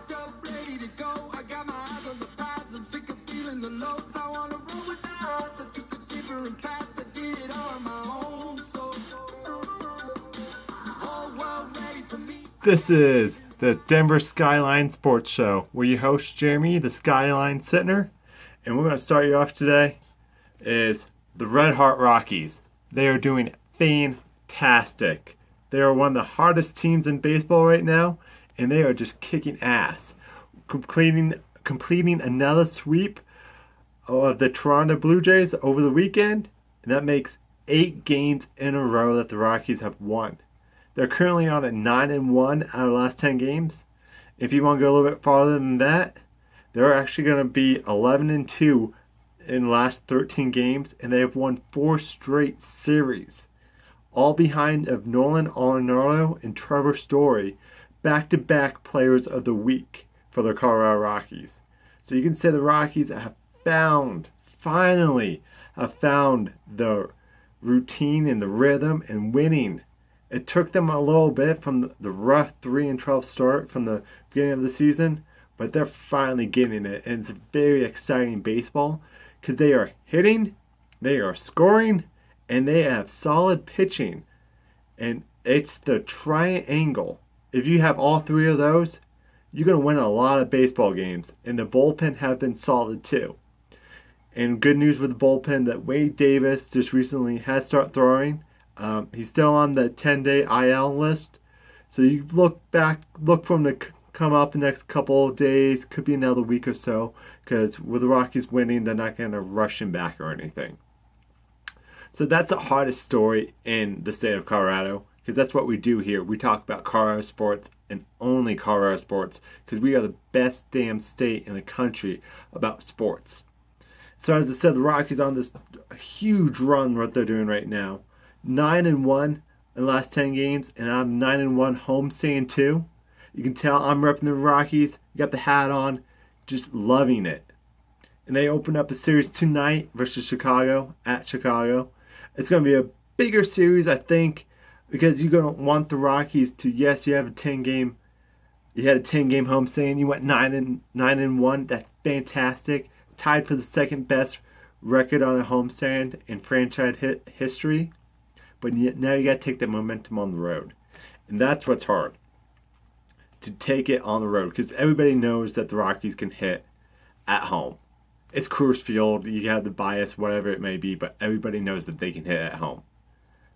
Packed up, ready to go. I got my eyes on the prize. I'm sick of feeling the lows. I wanna roll with the odds. I took a different path. I did it all on my own. So, whole world ready for me. This is the Denver Skyline Sports Show. We're your host, Jeremy, the Skyline Sittner. And we're going to start you off today is the Red Hot Rockies. They are doing fantastic. They are one of the hardest teams in baseball right now, and they are just kicking ass. Completing another sweep of the Toronto Blue Jays over the weekend, and that makes 8 games in a row that the Rockies have won. They're currently on at 9-1 out of the last 10 games. If you want to go a little bit farther than that, they're actually going to be 11-2 in the last 13 games, and they have won 4 straight series, all behind of Nolan Arenado and Trevor Story, back-to-back Players of the Week for the Colorado Rockies. So you can say the Rockies have finally found the routine and the rhythm and winning. It took them a little bit from the rough 3-12 start from the beginning of the season, but they're finally getting it, and it's very exciting baseball because they are hitting, they are scoring, and they have solid pitching. And it's the triangle. If you have all 3 of those, you're going to win a lot of baseball games, and the bullpen have been solid too. And good news with the bullpen that Wade Davis just recently has started throwing. He's still on the 10-day IL list. So you look for him to come up the next couple of days. Could be another week or so. Because with the Rockies winning, they're not going to rush him back or anything. So that's the hardest story in the state of Colorado. Because that's what we do here. We talk about Colorado sports and only Colorado sports. Because we are the best damn state in the country about sports. So as I said, the Rockies are on this huge run what they're doing right now. 9-1 in the last 10 games, and I'm 9-1 homestand too. You can tell I'm repping the Rockies. Got the hat on, just loving it. And they open up a series tonight versus Chicago at Chicago. It's going to be a bigger series, I think, because you're going to want the Rockies to. Yes, you have a 10-game. You had a 10-game homestand. You went 9-1. That's fantastic. Tied for the second best record on a homestand in franchise history. But now you got to take that momentum on the road. And that's what's hard. To take it on the road. Because everybody knows that the Rockies can hit at home. It's Coors Field. You have the bias, whatever it may be. But everybody knows that they can hit at home.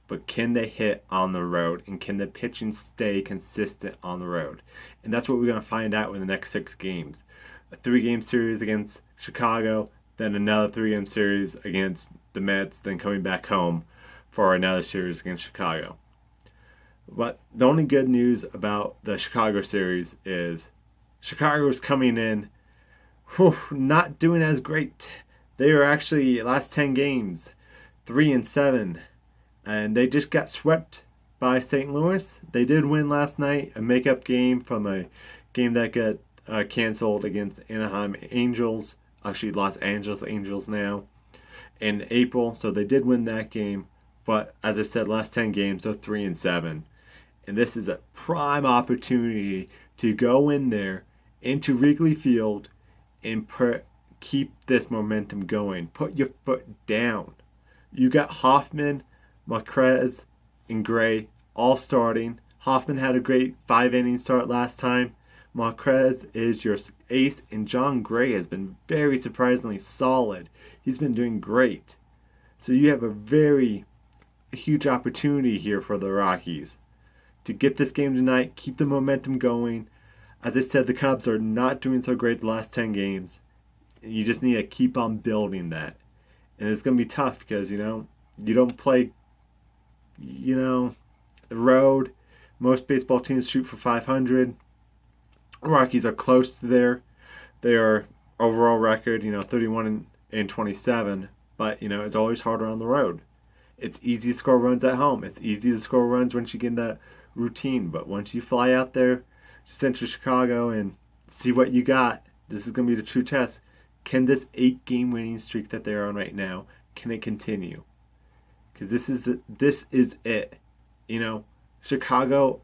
But can they hit on the road? And can the pitching stay consistent on the road? And that's what we're going to find out in the next 6 games. A 3-game series against Chicago. Then another 3-game series against the Mets. Then coming back home for another series against Chicago. But the only good news about the Chicago series is Chicago is coming in not doing as great. They are actually, last 10 games, 3-7. And they just got swept by St. Louis. They did win last night, a makeup game from a game that got canceled against Anaheim Angels. Actually, Los Angeles Angels now. In April, so they did win that game. But as I said, last 10 games, they're 3-7. And this is a prime opportunity to go in there into Wrigley Field and keep this momentum going. Put your foot down. You got Hoffman, Marquez, and Gray all starting. Hoffman had a great 5-inning start last time. Marquez is your ace, and John Gray has been very surprisingly solid. He's been doing great. So you have a huge opportunity here for the Rockies to get this game tonight, keep the momentum going. As I said, the Cubs are not doing so great the last 10 games. You just need to keep on building that. And it's going to be tough because, you don't play, the road. Most baseball teams shoot for 500. Rockies are close to their overall record, 31-27. But, it's always harder on the road. It's easy to score runs at home. It's easy to score runs once you get in that routine. But once you fly out there to Central Chicago and see what you got, this is going to be the true test. Can this 8-game winning streak that they're on right now, can it continue? Because this is it. Chicago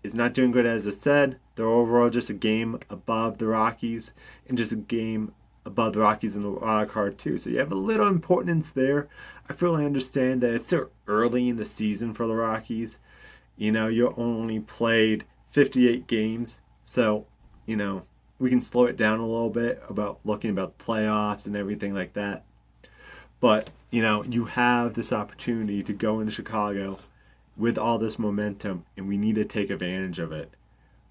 is not doing good, as I said. They're overall just a game above the Rockies, and just a game above the Rockies in the wild card too. So you have a little importance there. I fully understand that it's still early in the season for the Rockies. You only played 58 games, so we can slow it down a little bit about looking about the playoffs and everything like that. But you have this opportunity to go into Chicago with all this momentum, and we need to take advantage of it.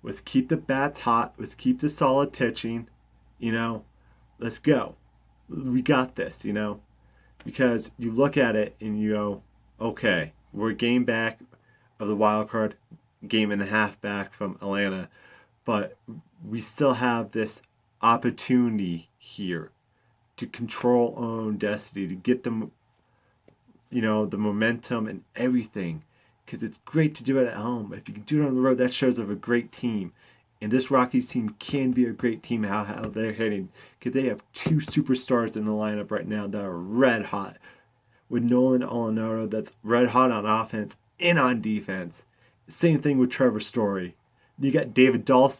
Let's keep the bats hot. Let's keep the solid pitching. Let's go. We got this. Because you look at it and you go, okay, we're a game back of the wild card, game and a half back from Atlanta, but we still have this opportunity here to control our own destiny, to get them, the momentum and everything. Because it's great to do it at home. If you can do it on the road, that shows of a great team. And this Rockies team can be a great team, how they're hitting. Because they have two superstars in the lineup right now that are red hot. With Nolan Arenado, that's red hot on offense and on defense. Same thing with Trevor Story. You got David Dahl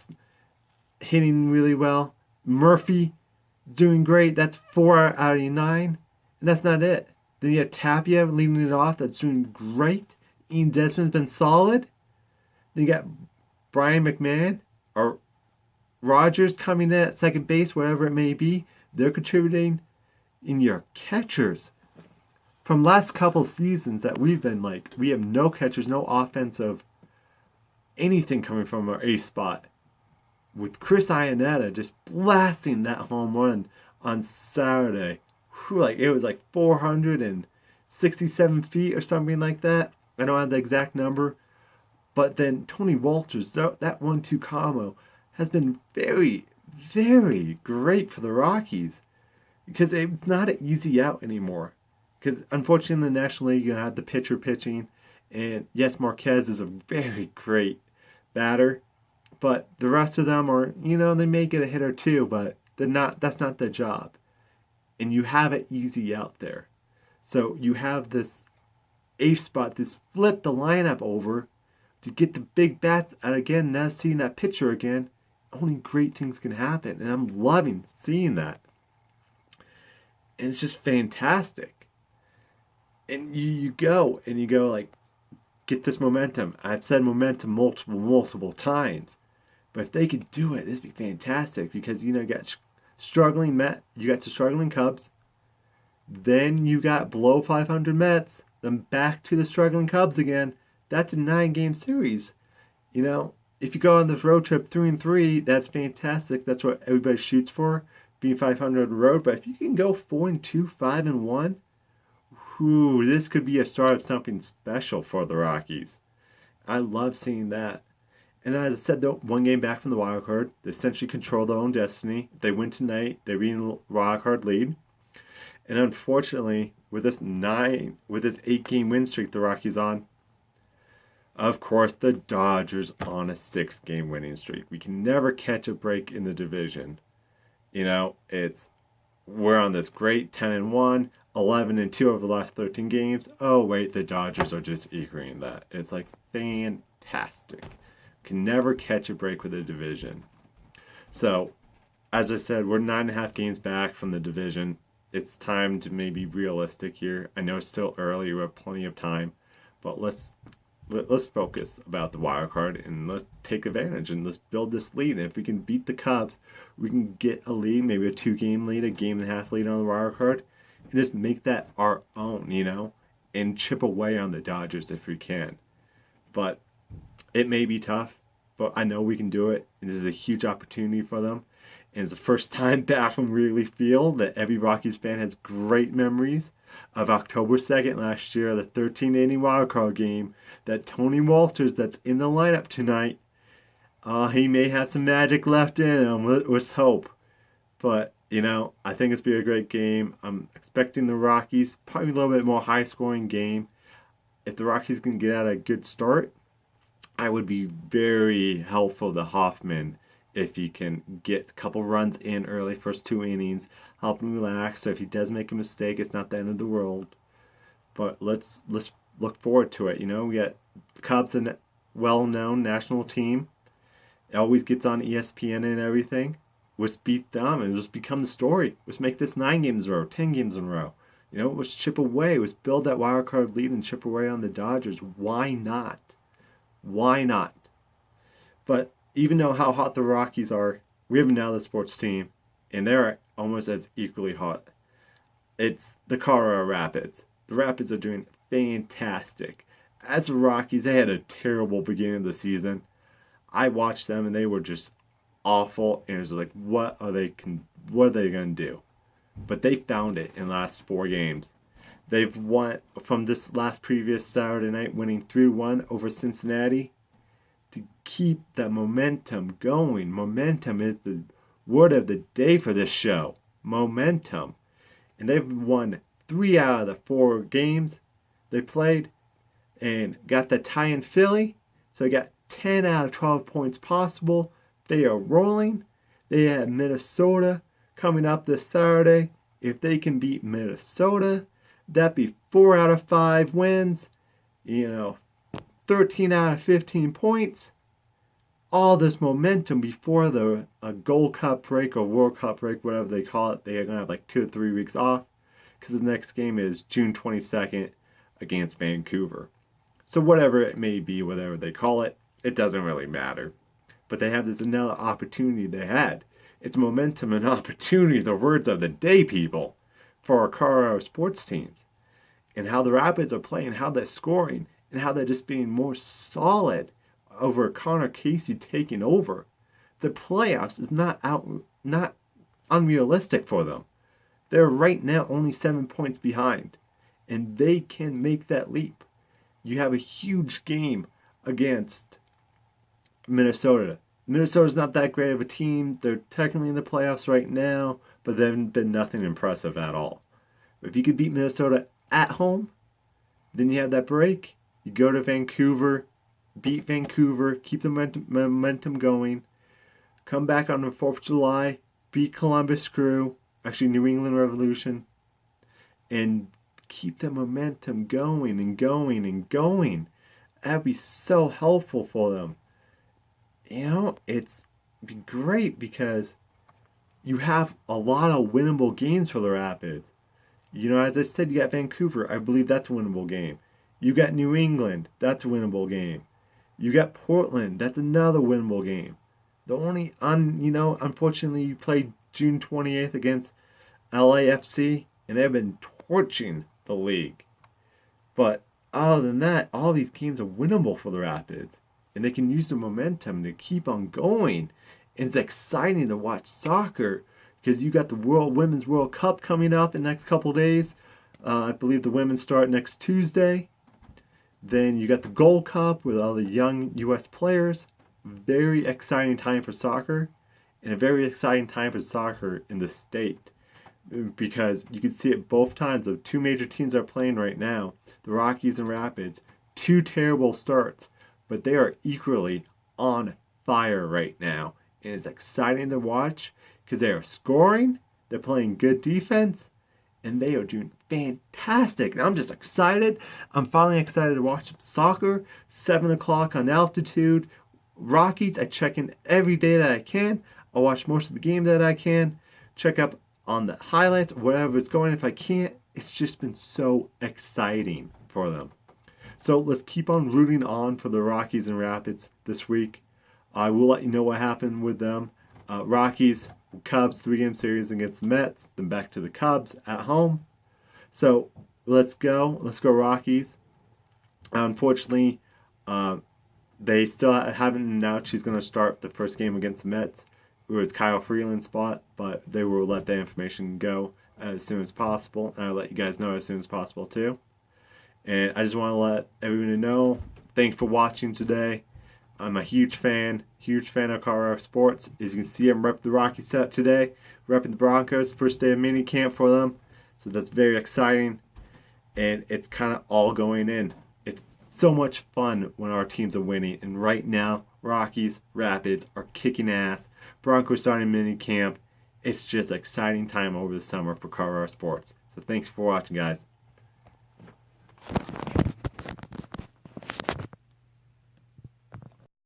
hitting really well. Murphy doing great. That's 4 out of 9. And that's not it. Then you have Tapia leading it off. That's doing great. Ian Desmond's been solid. Then you got Brian McMahon or Rogers coming in at second base, whatever it may be. They're contributing. In your catchers, from last couple seasons that we've been we have no catchers, no offensive anything coming from our ace spot. With Chris Iannetta just blasting that home run on Saturday. It was 467 feet or something like that. I don't have the exact number. But then Tony Walters, that 1-2 combo, has been very, very great for the Rockies. Because it's not an easy out anymore. Because unfortunately in the National League, you have the pitcher pitching. And yes, Marquez is a very great batter. But the rest of them are, they may get a hit or two, but that's not their job. And you have it easy out there. So you have this ace spot, this flip the lineup over to get the big bats out again. Now seeing that pitcher again, only great things can happen. And I'm loving seeing that. And it's just fantastic. And you go get this momentum. I've said momentum multiple times. But if they could do it, this would be fantastic. Because, you got struggling Met, you got the struggling Cubs. Then you got below 500 Mets. Then back to the struggling Cubs again. That's a 9-game series. If you go on this road trip 3-3, that's fantastic. That's what everybody shoots for, being 500 on the road. But if you can go 4-2, 5-1, this could be a start of something special for the Rockies. I love seeing that. And as I said, though, 1 game back from the wild card, they essentially control their own destiny. If they win tonight, they're in the wild card lead. And unfortunately, with this 8-game win streak the Rockies on, of course, the Dodgers on a 6-game winning streak. We can never catch a break in the division. We're on this great 10-1, 11-2 over the last 13 games. Oh wait, the Dodgers are just equaling that. It's fantastic. Can never catch a break with the division. So, as I said, we're 9.5 games back from the division. It's time to maybe be realistic here. I know it's still early, we have plenty of time, but let's focus about the wild card and let's take advantage and let's build this lead. And if we can beat the Cubs, we can get a lead, maybe a 2-game lead, a 1.5 lead on the wild card, and just make that our own, and chip away on the Dodgers if we can. But it may be tough, but I know we can do it. And this is a huge opportunity for them. And it's the first time back from Wrigley Field that every Rockies fan has great memories of October 2nd last year, the 13-inning wildcard game, that Tony Walters that's in the lineup tonight, he may have some magic left in him. Let's hope. But, I think it's be a great game. I'm expecting the Rockies, probably a little bit more high-scoring game. If the Rockies can get out a good start, I would be very helpful to Hoffman if he can get a couple runs in early, first 2 innings, help him relax. So if he does make a mistake, it's not the end of the world. But let's look forward to it. We got Cubs and well-known national team. It always gets on ESPN and everything. Let's beat them and just become the story. Let's make this 9 games in a row, 10 games in a row. Let's chip away. Let's build that wild card lead and chip away on the Dodgers. Why not? Why not? But even though how hot the Rockies are, we have another sports team, and they're almost as equally hot. It's the Colorado Rapids. The Rapids are doing fantastic. As the Rockies, they had a terrible beginning of the season. I watched them, and they were just awful, and it was like, what are they going to do? But they found it in the last 4 games. They've won from this last previous Saturday night, winning 3-1 over Cincinnati. To keep that momentum going. Momentum is the word of the day for this show. Momentum. And they've won 3 out of the 4 games they played and got the tie in Philly. So they got 10 out of 12 points possible. They are rolling. They have Minnesota coming up this Saturday. If they can beat Minnesota, that'd be 4 out of 5 wins. 13 out of 15 points. All this momentum before the Gold Cup break or World Cup break, whatever they call it. They are going to have like 2 or 3 weeks off because the next game is June 22nd against Vancouver. So whatever it may be, whatever they call it, it doesn't really matter. But they have this another opportunity they had. It's momentum and opportunity, the words of the day, people, for our Colorado sports teams. And how the Rapids are playing, how they're scoring, and how they're just being more solid over Connor Casey taking over. The playoffs is not unrealistic for them. They're right now only 7 points behind, and they can make that leap. You have a huge game against Minnesota. Minnesota's not that great of a team. They're technically in the playoffs right now, but they've been nothing impressive at all. If you could beat Minnesota at home, then you have that break. You go to Vancouver, beat Vancouver, keep the momentum going, come back on the 4th of July, beat Columbus Crew, actually New England Revolution, and keep the momentum going and going and going. That'd be so helpful for them. It's be great because you have a lot of winnable games for the Rapids. As I said, you got Vancouver. I believe that's a winnable game. You got New England. That's a winnable game. You got Portland. That's another winnable game. The only, unfortunately, you played June 28th against LAFC, and they've been torching the league. But other than that, all these games are winnable for the Rapids. And they can use the momentum to keep on going. And it's exciting to watch soccer because you got the Women's World Cup coming up in the next couple days. I believe the women start next Tuesday. Then you got the Gold Cup with all the young U.S. players. Very exciting time for soccer. And a very exciting time for soccer in the state. Because you can see it both times. The 2 major teams are playing right now. The Rockies and Rapids. 2 terrible starts. But they are equally on fire right now. And it's exciting to watch because they are scoring, they're playing good defense, and they are doing fantastic. And I'm just excited. I'm finally excited to watch some soccer. 7 o'clock on altitude. Rockies, I check in every day that I can. I'll watch most of the game that I can. Check up on the highlights, whatever is going. If I can't, it's just been so exciting for them. So let's keep on rooting on for the Rockies and Rapids this week. I will let you know what happened with them. Rockies, Cubs, 3-game series against the Mets. Then back to the Cubs at home. So let's go. Let's go Rockies. Unfortunately, they still haven't announced she's going to start the first game against the Mets. It was Kyle Freeland's spot, but they will let that information go as soon as possible. And I'll let you guys know as soon as possible too. And I just want to let everyone know, thanks for watching today. I'm a huge fan of Colorado sports. As you can see, I'm repping the Rockies set today, repping the Broncos, first day of mini camp for them. So that's very exciting. And it's kind of all going in. It's so much fun when our teams are winning. And right now, Rockies, Rapids are kicking ass. Broncos starting mini camp. It's just an exciting time over the summer for Colorado sports. So thanks for watching, guys.